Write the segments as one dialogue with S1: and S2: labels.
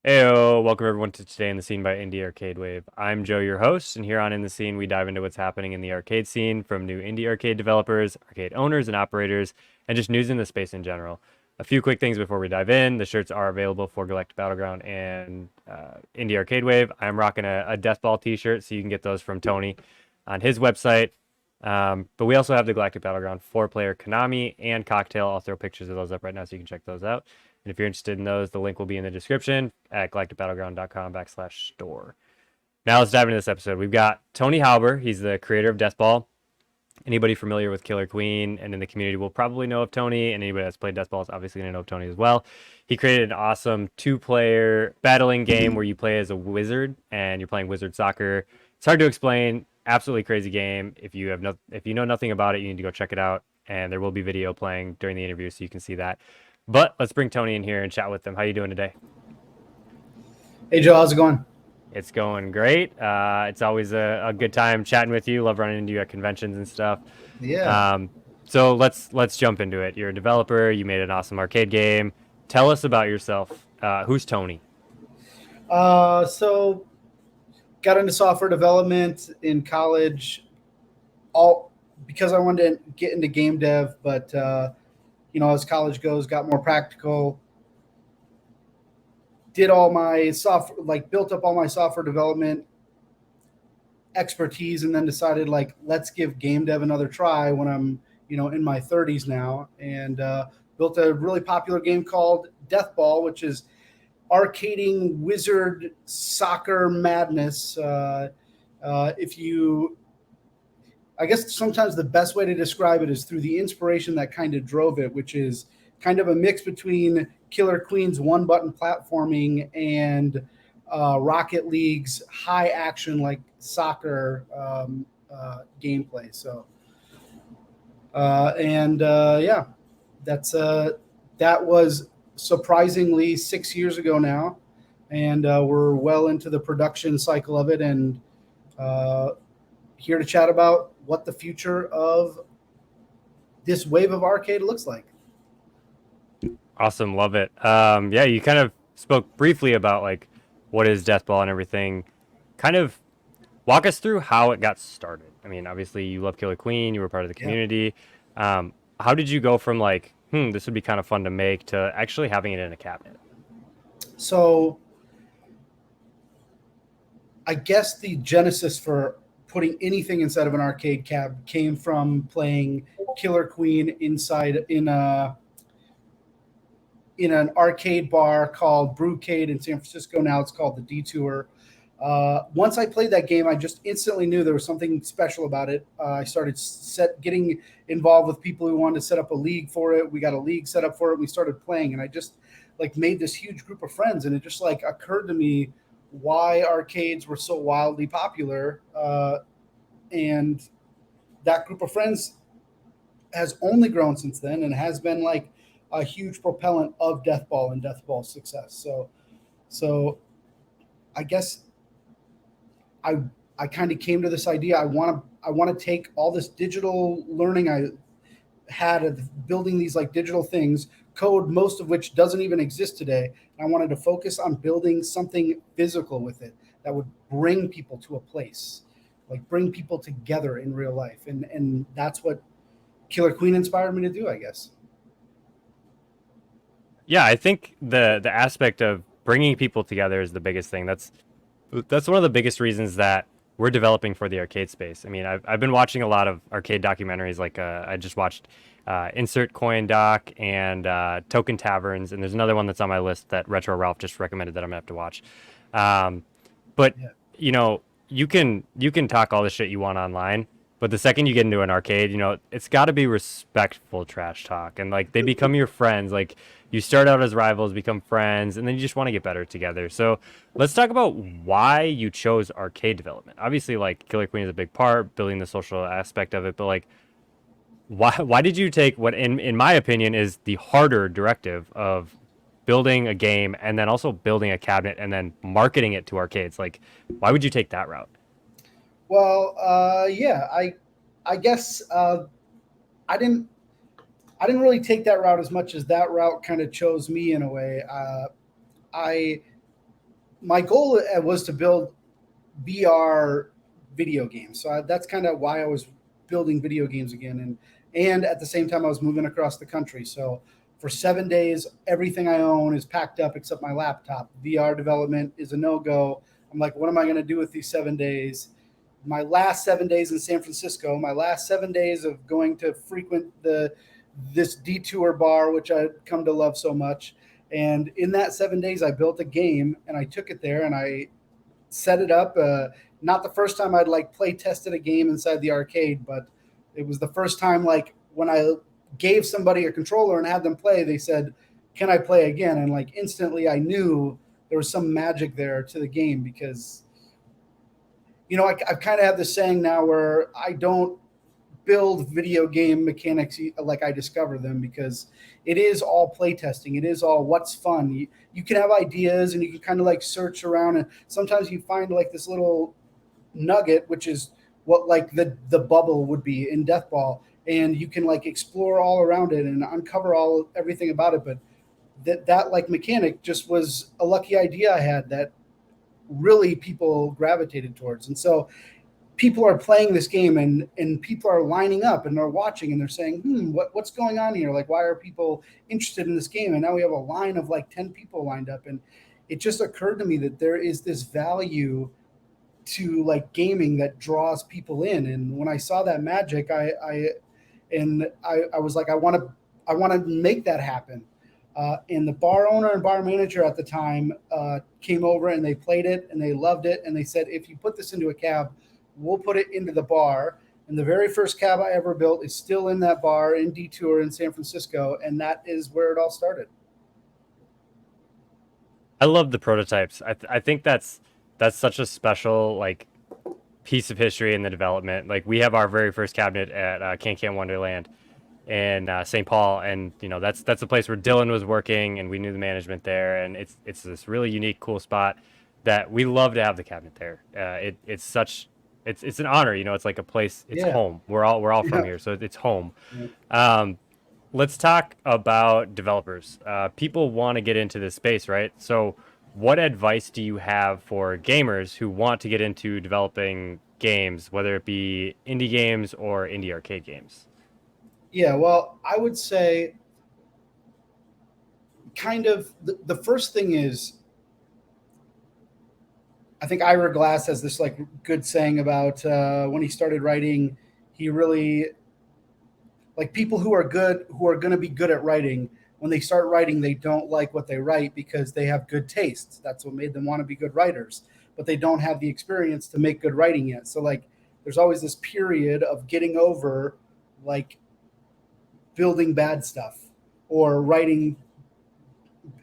S1: Heyo, welcome everyone to Today in the Scene by Indie Arcade Wave. I'm Joe, your host, and here on In the Scene, we dive into what's happening in the arcade scene from new indie arcade developers, arcade owners and operators, and just news in the space in general. A few quick things before we dive in. The shirts are available for Galactic Battleground and Indie Arcade Wave. I'm rocking a DeathBall t-shirt, so you can get those from Tony on his website. But we also have the Galactic Battleground 4-player Konami and Cocktail. I'll throw pictures of those up right now so you can check those out. And if you're interested in those, the link will be in the description at galacticbattleground.com/store. Now let's dive into this episode. We've got Tony Hauber. He's the creator of DeathBall. Anybody familiar with Killer Queen and in the community will probably know of Tony, and anybody that's played DeathBall is obviously going to know of Tony as well. He created an awesome 2-player battling game where you play as a wizard and you're playing wizard soccer. It's hard to explain. Absolutely crazy game. If you know nothing about it, you need to go check it out. And there will be video playing during the interview, so you can see that. But let's bring Tony in here and chat with him. How you doing today?
S2: Hey Joe, how's it going?
S1: It's going great. It's always a good time chatting with you. Love running into you at conventions and stuff.
S2: Yeah.
S1: Um, so let's jump into it. You're a developer. You made an awesome arcade game. Tell us about yourself. Who's Tony?
S2: So got into software development in college, all because I wanted to get into game dev, but as college goes, got more practical. Did all my software, built up all my software development expertise, and then decided let's give game dev another try when I'm in my 30s now, and built a really popular game called DeathBall, which is arcading wizard soccer madness. If you, I guess sometimes the best way to describe it is through the inspiration that kind of drove it, which is kind of a mix between Killer Queen's one-button platforming and Rocket League's high action soccer gameplay. So, yeah, that's that was surprisingly 6 years ago now, and we're well into the production cycle of it, and here to chat about what the future of this wave of arcade looks like.
S1: Awesome, love it. Yeah, you kind of spoke briefly about what is Deathball and everything. Kind of walk us through how it got started. I mean, obviously you love Killer Queen. You were part of the
S2: Yeah.
S1: community. How did you go from this would be kind of fun to make to actually having it in a cabinet?
S2: So I guess the genesis for putting anything inside of an arcade cab came from playing Killer Queen inside in an arcade bar called Brewcade in San Francisco. Now it's called the Detour. Once I played that game, I just instantly knew there was something special about it. I started getting involved with people who wanted to set up a league for it. We got a league set up for it. We started playing, and I just made this huge group of friends. And it just occurred to me why arcades were so wildly popular, and that group of friends has only grown since then, and has been a huge propellant of DeathBall and DeathBall's success. So I guess I kind of came to this idea. I want to take all this digital learning I had of building these digital things, code most of which doesn't even exist today. I wanted to focus on building something physical with it that would bring people to a place, bring people together in real life, and that's what Killer Queen inspired me to do, I guess.
S1: Yeah, I think the aspect of bringing people together is the biggest thing. That's one of the biggest reasons that we're developing for the arcade space. I mean, I've been watching a lot of arcade documentaries. I just watched Insert Coin Doc and Token Taverns, and there's another one that's on my list that Retro Ralph just recommended that I'm gonna have to watch. Um, but
S2: Yeah.
S1: you can talk all the shit you want online, but the second you get into an arcade, it's got to be respectful trash talk, and they become your friends. You start out as rivals, become friends, and then you just want to get better together. So let's talk about why you chose arcade development. Obviously, Killer Queen is a big part, building the social aspect of it, but why did you take what in my opinion is the harder directive of building a game and then also building a cabinet and then marketing it to arcades? Why would you take that route?
S2: Well, yeah, I guess I didn't I didn't really take that route as much as that route kind of chose me in a way. I my goal was to build VR video games. So that's kind of why I was building video games again, and at the same time I was moving across the country. So for 7 days, everything I own is packed up except my laptop. VR development is a no go. I'm like, what am I going to do with these 7 days? My last 7 days in San Francisco, my last 7 days of going to frequent this detour bar, which I've come to love so much. And in that 7 days, I built a game and I took it there and I set it up. Not the first time I'd like play tested a game inside the arcade, but it was the first time like when I gave somebody a controller and had them play, they said, "Can I play again?" And like instantly, I knew there was some magic there to the game because I kind of have this saying now where I don't build video game mechanics like I discover them because it is all playtesting. It is all what's fun. You can have ideas and you can kind of like search around and sometimes you find like this little nugget, which is what like the bubble would be in DeathBall, and you can like explore all around it and uncover everything about it. But that like mechanic just was a lucky idea I had that really people gravitated towards. And so people are playing this game and people are lining up and they're watching and they're saying, what's going on here? Like, why are people interested in this game? And now we have a line of like 10 people lined up. And it just occurred to me that there is this value to like gaming that draws people in. And when I saw that magic, I was like, I want to make that happen. And the bar owner and bar manager at the time came over and they played it and they loved it. And they said, if you put this into a cab, we'll put it into the bar. And the very first cab I ever built is still in that bar in Detour in San Francisco. And that is where it all started.
S1: I love the prototypes. I think that's such a special like piece of history in the development. Like we have our very first cabinet at Can Wonderland in St. Paul, and that's the place where Dylan was working, and we knew the management there, and it's this really unique, cool spot that we love to have the cabinet there. It's an honor, it's like a place. It's
S2: Yeah.
S1: home. We're all from
S2: Yeah.
S1: here, so it's home.
S2: Yeah.
S1: Let's talk about developers. People want to get into this space, right? So, what advice do you have for gamers who want to get into developing games, whether it be indie games or indie arcade games?
S2: Yeah, well, I would say kind of the first thing is I think Ira Glass has this like good saying about when he started writing, he really like people who are going to be good at writing. When they start writing, they don't like what they write because they have good tastes. That's what made them want to be good writers, but they don't have the experience to make good writing yet. So like, there's always this period of getting over like building bad stuff or writing.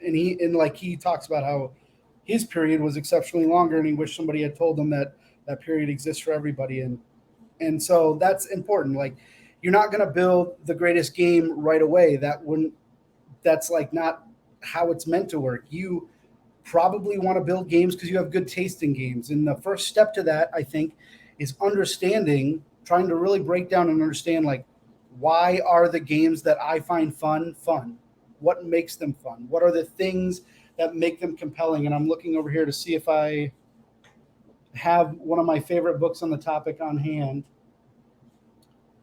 S2: And he talks about how his period was exceptionally longer and he wished somebody had told him that that period exists for everybody. And so that's important. Like you're not going to build the greatest game right away. That's like not how it's meant to work. You probably want to build games because you have good taste in games. And the first step to that, I think, is trying to really break down and understand like why are the games that I find fun? What makes them fun? What are the things that make them compelling? And I'm looking over here to see if I have one of my favorite books on the topic on hand.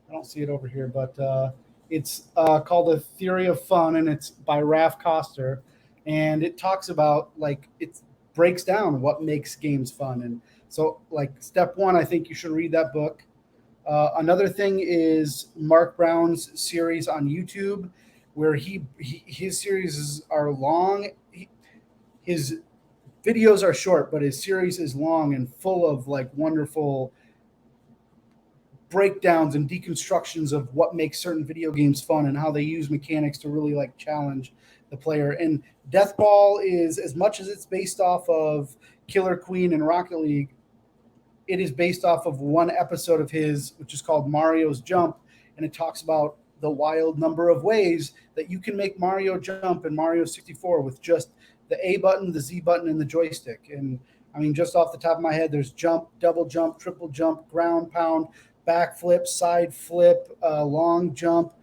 S2: I don't see it over here, but it's called The Theory of Fun, and it's by Raph Koster. And it talks about like it breaks down what makes games fun. And so, like step one, I think you should read that book. Another thing is Mark Brown's series on YouTube, where his series are long. His videos are short, but his series is long and full of like wonderful breakdowns and deconstructions of what makes certain video games fun and how they use mechanics to really like challenge the player. And DeathBall is, as much as it's based off of Killer Queen and Rocket League, it is based off of one episode of his, which is called Mario's Jump. And it talks about the wild number of ways that you can make Mario jump in Mario 64 with just the A button, the Z button, and the joystick. And I mean, just off the top of my head, there's jump, double jump, triple jump, ground pound, back flip, side flip, long jump,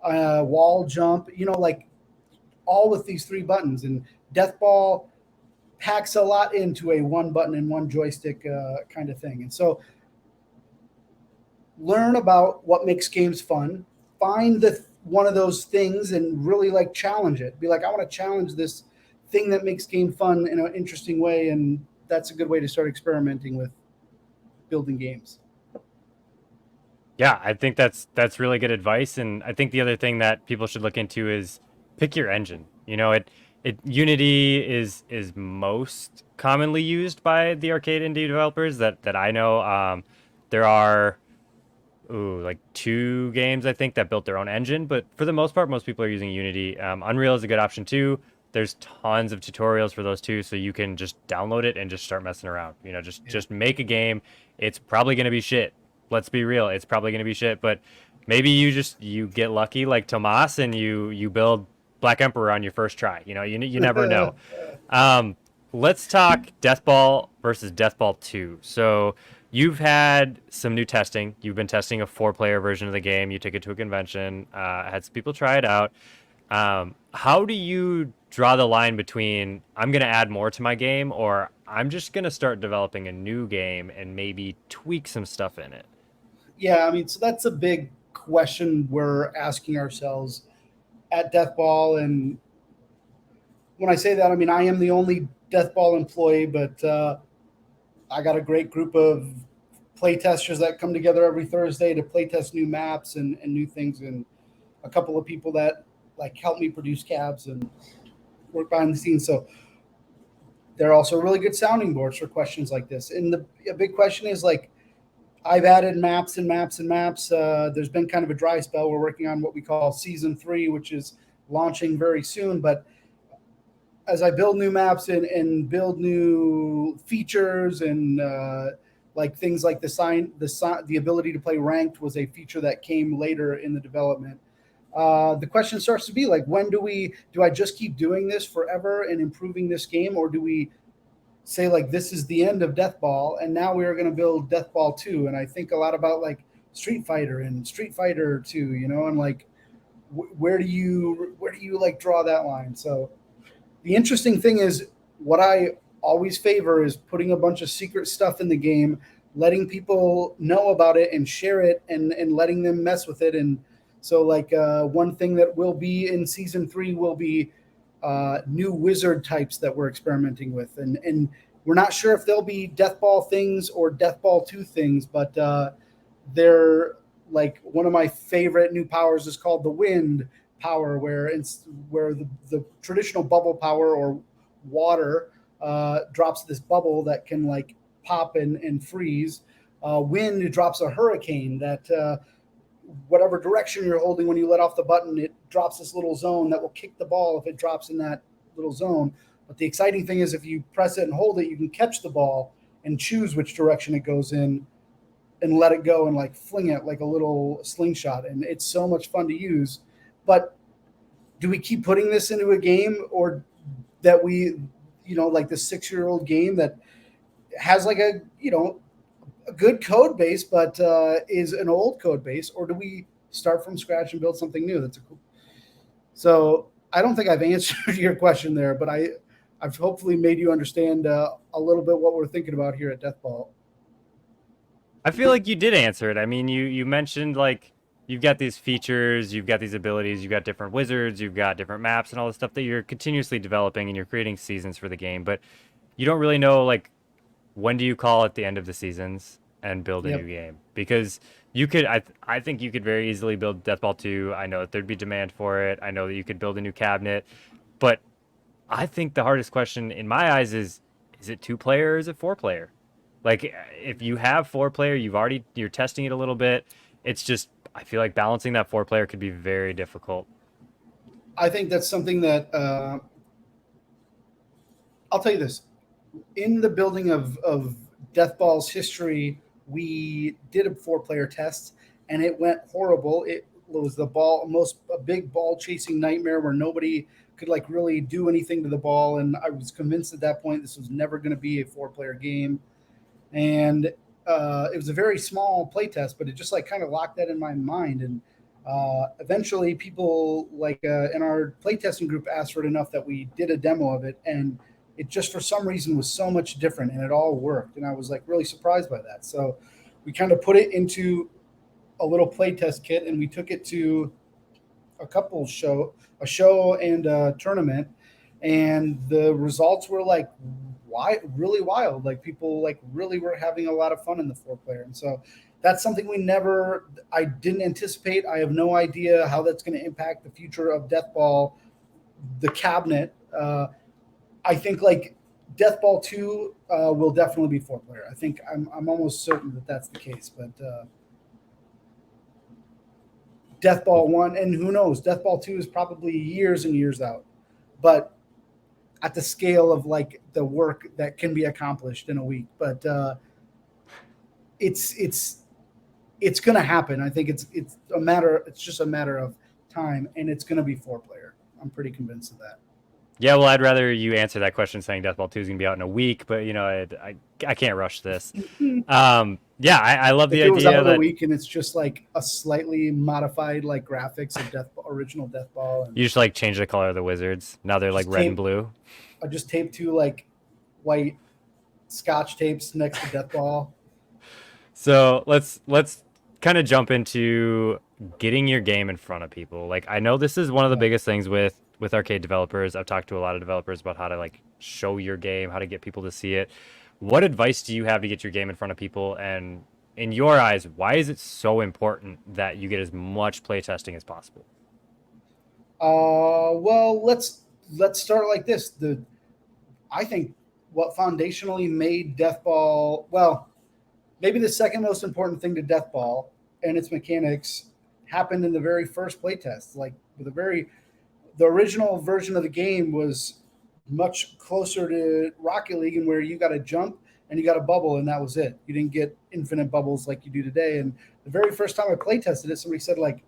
S2: wall jump, like all with these three buttons. And DeathBall packs a lot into a one button and one joystick kind of thing. And so learn about what makes games fun, find the one of those things and really like challenge it. Be like, I want to challenge this thing that makes game fun in an interesting way, and that's a good way to start experimenting with building games.
S1: Yeah, I think that's really good advice, and I think the other thing that people should look into is pick your engine. You know, it Unity is most commonly used by the arcade indie developers that I know. There are like two games I think that built their own engine, but for the most part, most people are using Unity. Unreal is a good option too. There's tons of tutorials for those two, so you can just download it and just start messing around. You know, just make a game. It's probably gonna be shit. Let's be real. It's probably gonna be shit, but maybe you get lucky like Tomas and you build Black Emperor on your first try. You know, you never know. Um, let's talk DeathBall versus DeathBall 2. So you've had some new testing. You've been testing a four-player version of the game. You took it to a convention, had some people try it out. How do you draw the line between I'm going to add more to my game or I'm just going to start developing a new game and maybe tweak some stuff in it?
S2: Yeah, I mean, so that's a big question we're asking ourselves at Deathball. And when I say that, I mean, I am the only Deathball employee, but I got a great group of playtesters that come together every Thursday to playtest new maps and new things, and a couple of people that like help me produce cabs and work behind the scenes. So they're also really good sounding boards for questions like this. And a big question is like, I've added maps and maps and maps. There's been kind of a dry spell. We're working on what we call season 3, which is launching very soon. But as I build new maps and build new features and like things like the ability to play ranked was a feature that came later in the development. The question starts to be like, when do I just keep doing this forever and improving this game, or do we say like this is the end of Deathball and now we are going to build Deathball 2? And I think a lot about like Street Fighter and Street Fighter 2, you know, and like where do you like draw that line? So the interesting thing is what I always favor is putting a bunch of secret stuff in the game, letting people know about it and share it and letting them mess with it. And so like one thing that will be in season 3 will be new wizard types that we're experimenting with. And we're not sure if they'll be Deathball things or Deathball 2 things, but they're like one of my favorite new powers is called the wind power, where the traditional bubble power or water drops this bubble that can like pop and freeze. Wind drops a hurricane that whatever direction you're holding when you let off the button, it drops this little zone that will kick the ball if it drops in that little zone. But the exciting thing is if you press it and hold it, you can catch the ball and choose which direction it goes in and let it go and like fling it like a little slingshot. And it's so much fun to use. But do we keep putting this into a game, or that we, you know, like the 6-year-old game that has like a, you know, a good code base, but is an old code base, or do we start from scratch and build something new? That's a cool. So I don't think I've answered your question there, but I've hopefully made you understand a little bit what we're thinking about here at Deathball.
S1: I feel like you did answer it. I mean, you mentioned like you've got these features, you've got these abilities, you've got different wizards, you've got different maps and all the stuff that you're continuously developing and you're creating seasons for the game, but you don't really know like when do you call at the end of the seasons and build a
S2: Yep.
S1: new game? Because you could, I think you could very easily build Deathball 2. I know that there'd be demand for it. I know that you could build a new cabinet, but I think the hardest question in my eyes is it 2-player or is it 4-player? Like if you have 4-player, you're testing it a little bit. It's just, I feel like balancing that 4-player could be very difficult.
S2: I think that's something that I'll tell you this. In the building of Deathball's history, we did a 4-player test and it went horrible. It was a big ball chasing nightmare where nobody could like really do anything to the ball. And I was convinced at that point this was never going to be a 4-player game. And it was a very small play test, but it just like kind of locked that in my mind. And eventually people like in our playtesting group asked for it enough that we did a demo of it, and it just for some reason was so much different, and it all worked. And I was like really surprised by that. So we kind of put it into a little playtest kit, and we took it to a show and a tournament, and the results were like really wild. Like people like really were having a lot of fun in the 4-player, and so that's something I didn't anticipate. I have no idea how that's going to impact the future of DeathBall, the cabinet. I think like DeathBall 2 will definitely be 4-player. I think I'm almost certain that that's the case, but DeathBall 1, and who knows, DeathBall 2 is probably years and years out. But at the scale of like the work that can be accomplished in a week. But it's going to happen. I think it's just a matter of time, and it's going to be 4-player. I'm pretty convinced of that.
S1: Yeah, well, I'd rather you answer that question saying DeathBall 2 is going to be out in a week, but I can't rush this. Yeah, I love the
S2: idea. It was out in a
S1: that
S2: week, and it's just like a slightly modified like graphics of original DeathBall. And
S1: you just like change the color of the wizards. Now they're like red and blue.
S2: I just taped 2 like white Scotch tapes next to DeathBall.
S1: So let's kind of jump into getting your game in front of people. Like I know this is one of the biggest things with arcade developers. I've talked to a lot of developers about how to like show your game, how to get people to see it. What advice do you have to get your game in front of people? And in your eyes, why is it so important that you get as much playtesting as possible?
S2: Well, let's start like this. I think what foundationally made DeathBall, well, maybe the second most important thing to DeathBall and its mechanics happened in the very first playtest. Like the original version of the game was much closer to Rocket League, and where you got to jump and you got a bubble, and that was it. You didn't get infinite bubbles like you do today. And the very first time I play tested it, somebody said like,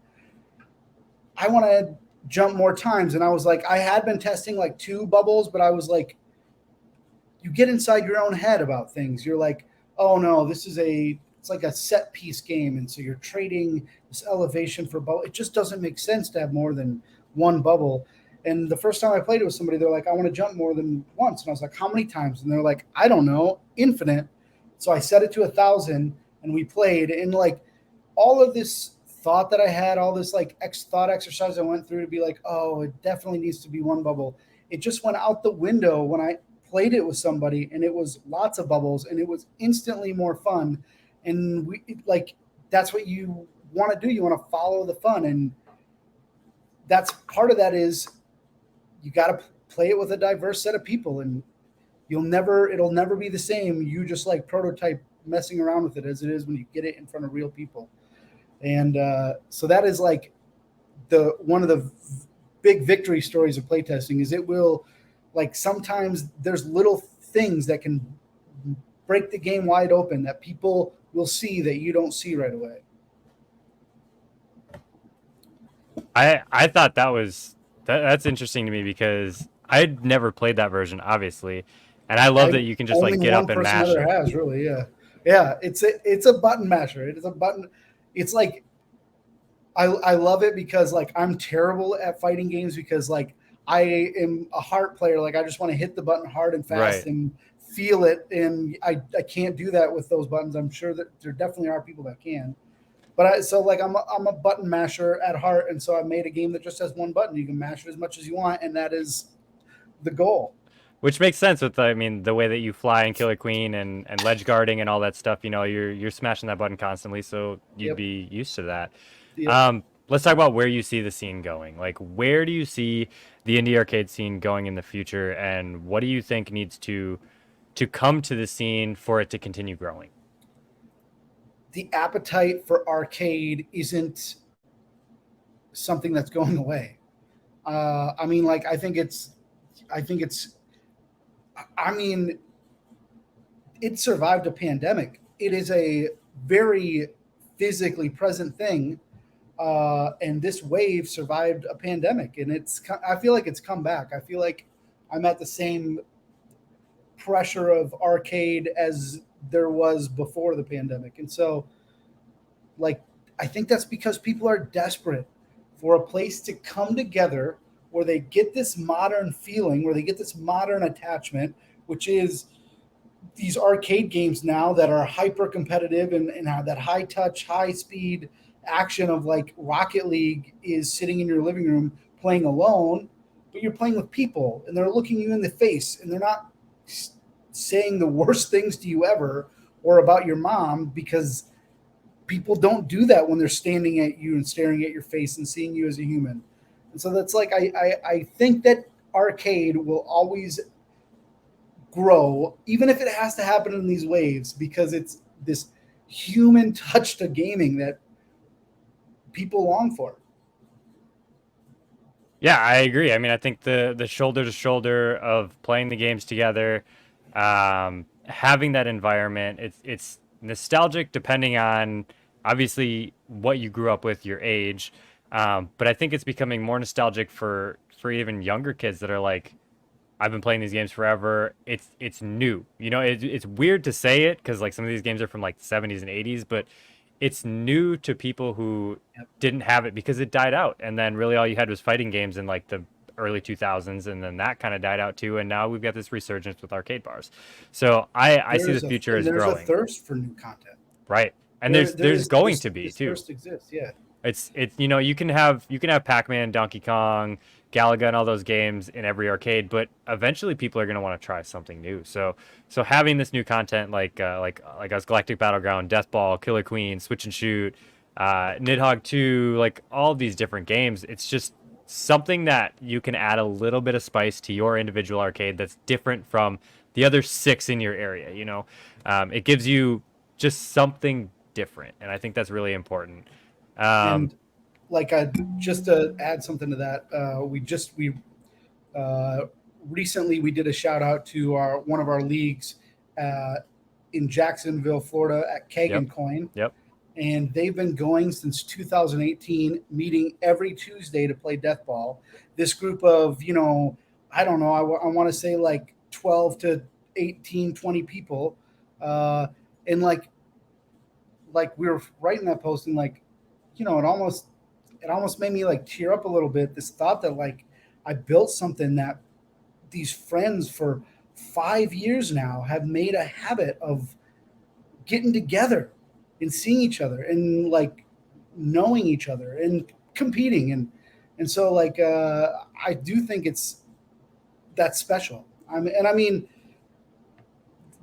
S2: I want to jump more times. And I was like, I had been testing like 2 bubbles, but I was like, you get inside your own head about things. You're like, oh no, it's like a set piece game. And so you're trading this elevation for bubble. It just doesn't make sense to have more than 1 bubble. And the first time I played it with somebody, they're like, I want to jump more than once. And I was like, how many times? And they're like, I don't know, infinite. So I set it to 1,000, and we played. And like all of this thought that I had, all this like thought exercise I went through to be like, oh, it definitely needs to be 1 bubble. It just went out the window when I played it with somebody, and it was lots of bubbles, and it was instantly more fun. And that's what you want to do. You want to follow the fun. And that's part of that is you got to play it with a diverse set of people, and it'll never be the same. You just like prototype messing around with it as it is when you get it in front of real people. And so that is like one of the big victory stories of playtesting is it will like sometimes there's little things that can break the game wide open that people will see that you don't see right away.
S1: I thought that's interesting to me because I'd never played that version, obviously, and I love that you can just like get up and mash it.
S2: Has really, yeah. It's a button masher. It is a button. It's like I love it because like I'm terrible at fighting games because like I am a heart player. Like I just want to hit the button hard and fast and feel it, and I can't do that with those buttons. I'm sure that there definitely are people that can. But I'm a button masher at heart, and so I made a game that just has 1 button. You can mash it as much as you want, and that is the goal.
S1: Which makes sense with the way that you fly and Killer Queen and ledge guarding and all that stuff. You know, you're smashing that button constantly, so you'd be used to that. Yep. Let's talk about where you see the scene going. Like, where do you see the indie arcade scene going in the future, and what do you think needs to come to the scene for it to continue growing?
S2: The appetite for arcade isn't something that's going away. I mean, it survived a pandemic. It is a very physically present thing. And this wave survived a pandemic, and I feel like it's come back. I feel like I'm at the same pressure of arcade as there was before the pandemic. And so like, I think that's because people are desperate for a place to come together where they get this modern feeling, where they get this modern attachment, which is these arcade games now that are hyper competitive and have that high touch, high speed action of like Rocket League is sitting in your living room playing alone, but you're playing with people and they're looking you in the face and they're not saying the worst things to you ever or about your mom, because people don't do that when they're standing at you and staring at your face and seeing you as a human. And so that's like I think that arcade will always grow, even if it has to happen in these waves, because it's this human touch to gaming that people long for.
S1: Yeah, I agree. I mean, I think the shoulder to shoulder of playing the games together, having that environment, it's nostalgic depending on obviously what you grew up with, your age. But I think it's becoming more nostalgic for even younger kids that are like, I've been playing these games forever. It's new. You know, it's weird to say it because like some of these games are from like the 70s and 80s, but it's new to people who
S2: Yep.
S1: didn't have it because it died out. And then really all you had was fighting games in like the early 2000s, and then that kind of died out too. And now we've got this resurgence with arcade bars. So I see the future as
S2: There's a
S1: growing,
S2: thirst for new content.
S1: right? And there's going to be
S2: this
S1: too.
S2: thirst exists. Yeah.
S1: It's you know, you can have Pac-Man, Donkey Kong, Galaga, and all those games in every arcade, but eventually people are going to want to try something new. So having this new content like us Galactic Battleground, DeathBall, Killer Queen, Switch and Shoot, Nidhogg 2, like all these different games, it's just something that you can add a little bit of spice to your individual arcade that's different from the other six in your area. You know, it gives you just something different, and I think that's really important. Um,
S2: And like just to add something to that, we uh, recently we did a shout out to our one of our leagues uh, in Jacksonville, Florida, at Keg
S1: yep,
S2: and Coin,
S1: yep.
S2: and they've been going since 2018, meeting every Tuesday to play deathball. This group of, I don't know, I want to say like 12 to 18, 20 people, uh, and like we were writing that post, and like, it almost made me like tear up a little bit. This thought that like I built something that these friends for 5 years now have made a habit of getting together and seeing each other and like knowing each other and competing, and so like I do think that's special. I mean,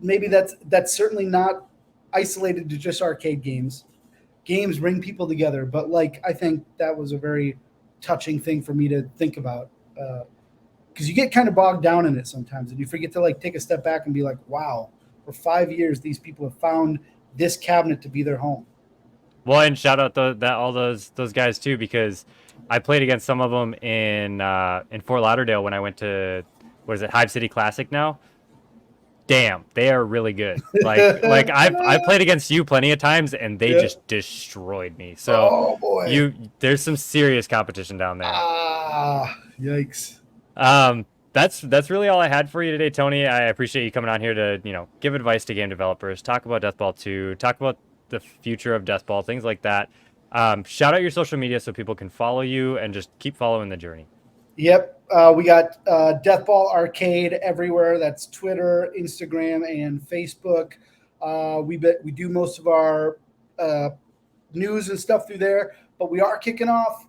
S2: maybe that's certainly not isolated to just arcade games. Games bring people together, but like I think that was a very touching thing for me to think about, because you get kind of bogged down in it sometimes and you forget to like take a step back and be like, wow, for 5 years these people have found this cabinet to be their home.
S1: Well, and shout out that all those guys too, because I played against some of them in Fort Lauderdale when I went to, what is it, Hive City Classic now. Damn, they are really good. Like I played against you plenty of times, and they
S2: Yeah.
S1: just destroyed me. So
S2: Oh boy.
S1: there's some serious competition down there.
S2: Yikes.
S1: That's really all I had for you today, Tony. I appreciate you coming on here to, give advice to game developers, talk about Deathball 2, talk about the future of Deathball, things like that. Shout out your social media so people can follow you and just keep following the journey.
S2: Yep. We got Deathball Arcade everywhere. That's Twitter, Instagram, and Facebook. We do most of our uh, news and stuff through there, but we are kicking off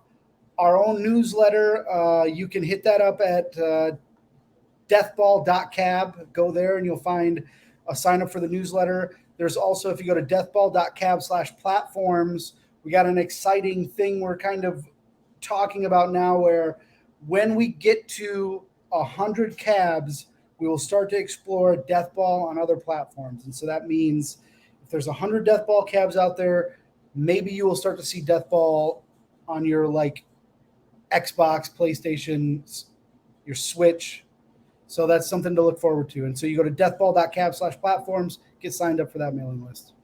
S2: our own newsletter. You can hit that up at deathball.cab. Go there and you'll find a sign up for the newsletter. There's also, if you go to deathball.cab/platforms, we got an exciting thing we're kind of talking about now, where when we get to 100 cabs, we will start to explore deathball on other platforms. And so that means if there's 100 deathball cabs out there, maybe you will start to see deathball on your like Xbox, PlayStation, your Switch. So that's something to look forward to. And so you go to deathball.cab/platforms, get signed up for that mailing list.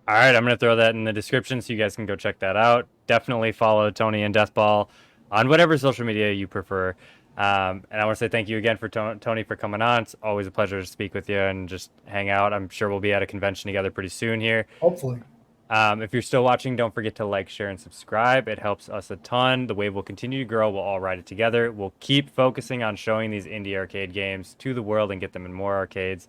S1: All right, I'm going to throw that in the description so you guys can go check that out. Definitely follow Tony and Deathball on whatever social media you prefer. And I want to say thank you again for Tony for coming on. It's always a pleasure to speak with you and just hang out. I'm sure we'll be at a convention together pretty soon here.
S2: Hopefully.
S1: If you're still watching, don't forget to like, share, and subscribe. It helps us a ton. The wave will continue to grow. We'll all ride it together. We'll keep focusing on showing these indie arcade games to the world and get them in more arcades.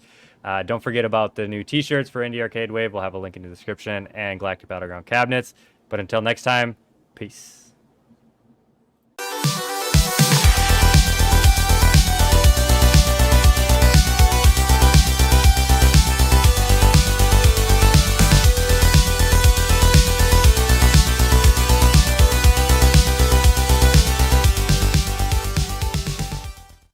S1: Don't forget about the new t-shirts for Indie Arcade Wave. We'll have a link in the description, and Galactic Battleground cabinets. But until next time, peace.